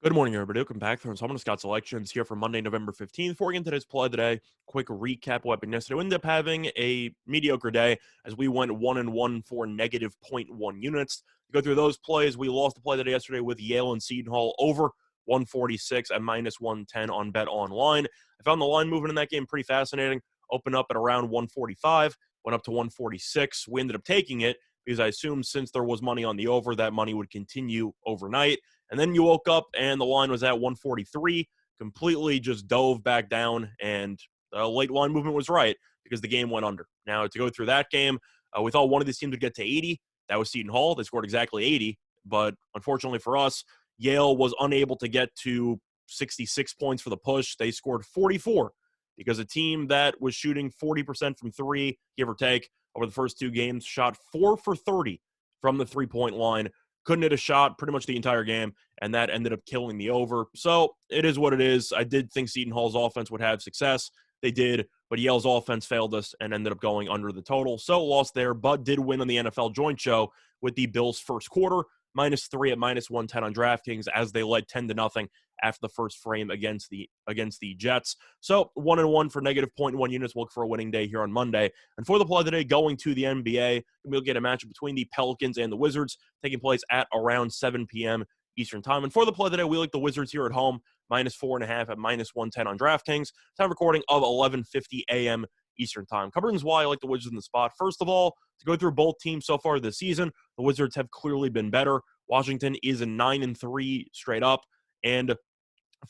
Good morning, everybody. Welcome back. So I'm going to Scott Selections here for Monday, November 15th. Before we get into today's play today, quick recap of what happened yesterday. We ended up having a mediocre day as we went 1-1 for negative zero point 0.1 units. To go through those plays, we lost the play today yesterday with Yale and Seton Hall over 146 at minus 110 on Bet Online. I found the line movement in that game pretty fascinating. Opened up at around 145, went up to 146. We ended up taking it because I assumed since there was money on the over, that money would continue overnight. And then you woke up and the line was at 143, completely just dove back down, and the late line movement was right because the game went under. Now, to go through that game, we thought one of these teams would get to 80. That was Seton Hall. They scored exactly 80. But unfortunately for us, Yale was unable to get to 66 points for the push. They scored 44 because a team that was shooting 40% from three, give or take, over the first two games, shot 4 for 30 from the three-point line. Couldn't hit a shot pretty much the entire game, and that ended up killing the over. So it is what it is. I did think Seton Hall's offense would have success. They did, but Yale's offense failed us and ended up going under the total. So lost there, but did win on the NFL joint show with the Bills' first quarter, -3 at minus 110 on DraftKings as they led 10-0 after the first frame against the Jets. So 1-1 for negative zero point 0.1 units. We'll look for a winning day here on Monday. And for the play today, going to the NBA, we'll get a matchup between the Pelicans and the Wizards taking place at around 7 p.m. Eastern time. And for the play today, we like the Wizards here at home, -4.5 at minus 110 on DraftKings. Time recording of 11:50 a.m. Eastern time. Covering why I like the Wizards in the spot. First of all, to go through both teams so far this season, the Wizards have clearly been better. Washington is a 9-3 straight up and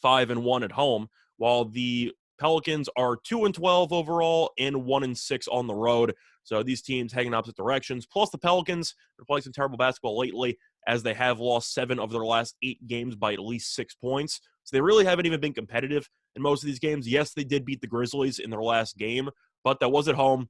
5-1 at home, while the Pelicans are 2-12 overall and 1-6 on the road. So these teams heading in opposite directions. Plus, the Pelicans are playing some terrible basketball lately, as they have lost 7 of their last 8 games by at least 6 points. So they really haven't even been competitive in most of these games. Yes, they did beat the Grizzlies in their last game, but that was at home.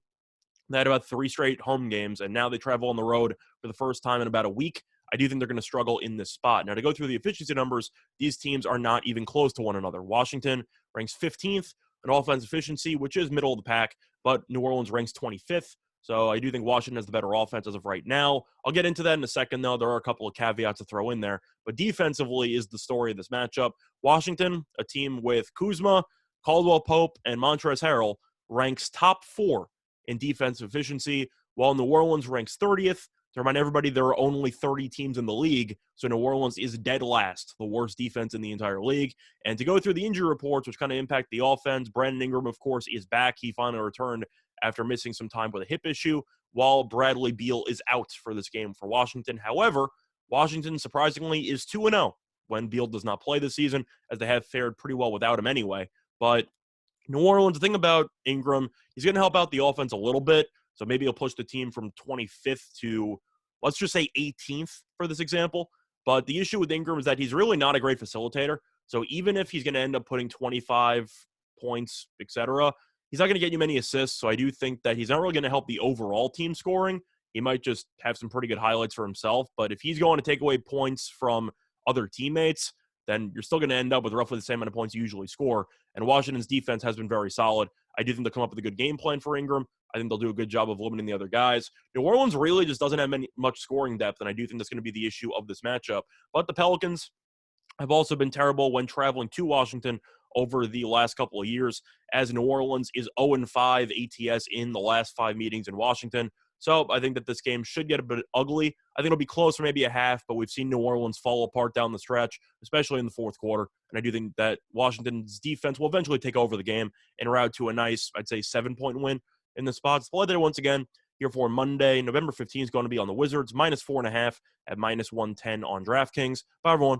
They had about 3 straight home games, and now they travel on the road for the first time in about a week. I do think they're going to struggle in this spot. Now, to go through the efficiency numbers, these teams are not even close to one another. Washington ranks 15th in offense efficiency, which is middle of the pack, but New Orleans ranks 25th. So I do think Washington has the better offense as of right now. I'll get into that in a second, though. There are a couple of caveats to throw in there. But defensively is the story of this matchup. Washington, a team with Kuzma, Caldwell Pope, and Montrezl Harrell, ranks top 4 in defensive efficiency, while New Orleans ranks 30th. To remind everybody, there are only 30 teams in the league, so New Orleans is dead last, the worst defense in the entire league. And to go through the injury reports, which kind of impact the offense, Brandon Ingram, of course, is back. He finally returned after missing some time with a hip issue, while Bradley Beal is out for this game for Washington. However, Washington, surprisingly, is 2-0 when Beal does not play this season, as they have fared pretty well without him anyway. But New Orleans, the thing about Ingram, he's going to help out the offense a little bit. So maybe he'll push the team from 25th to, let's just say 18th for this example. But the issue with Ingram is that he's really not a great facilitator. So even if he's going to end up putting 25 points, etc., he's not going to get you many assists. So I do think that he's not really going to help the overall team scoring. He might just have some pretty good highlights for himself. But if he's going to take away points from other teammates, then you're still going to end up with roughly the same amount of points you usually score. And Washington's defense has been very solid. I do think they'll come up with a good game plan for Ingram. I think they'll do a good job of limiting the other guys. New Orleans really just doesn't have much scoring depth, and I do think that's going to be the issue of this matchup. But the Pelicans have also been terrible when traveling to Washington over the last couple of years, as New Orleans is 0-5 ATS in the last 5 meetings in Washington. So I think that this game should get a bit ugly. I think it'll be close for maybe a half, but we've seen New Orleans fall apart down the stretch, especially in the fourth quarter. And I do think that Washington's defense will eventually take over the game and route to a nice, I'd say, 7-point win in the spots. Play there once again here for Monday. November 15th is going to be on the Wizards, -4.5 at -110 on DraftKings. Bye, everyone.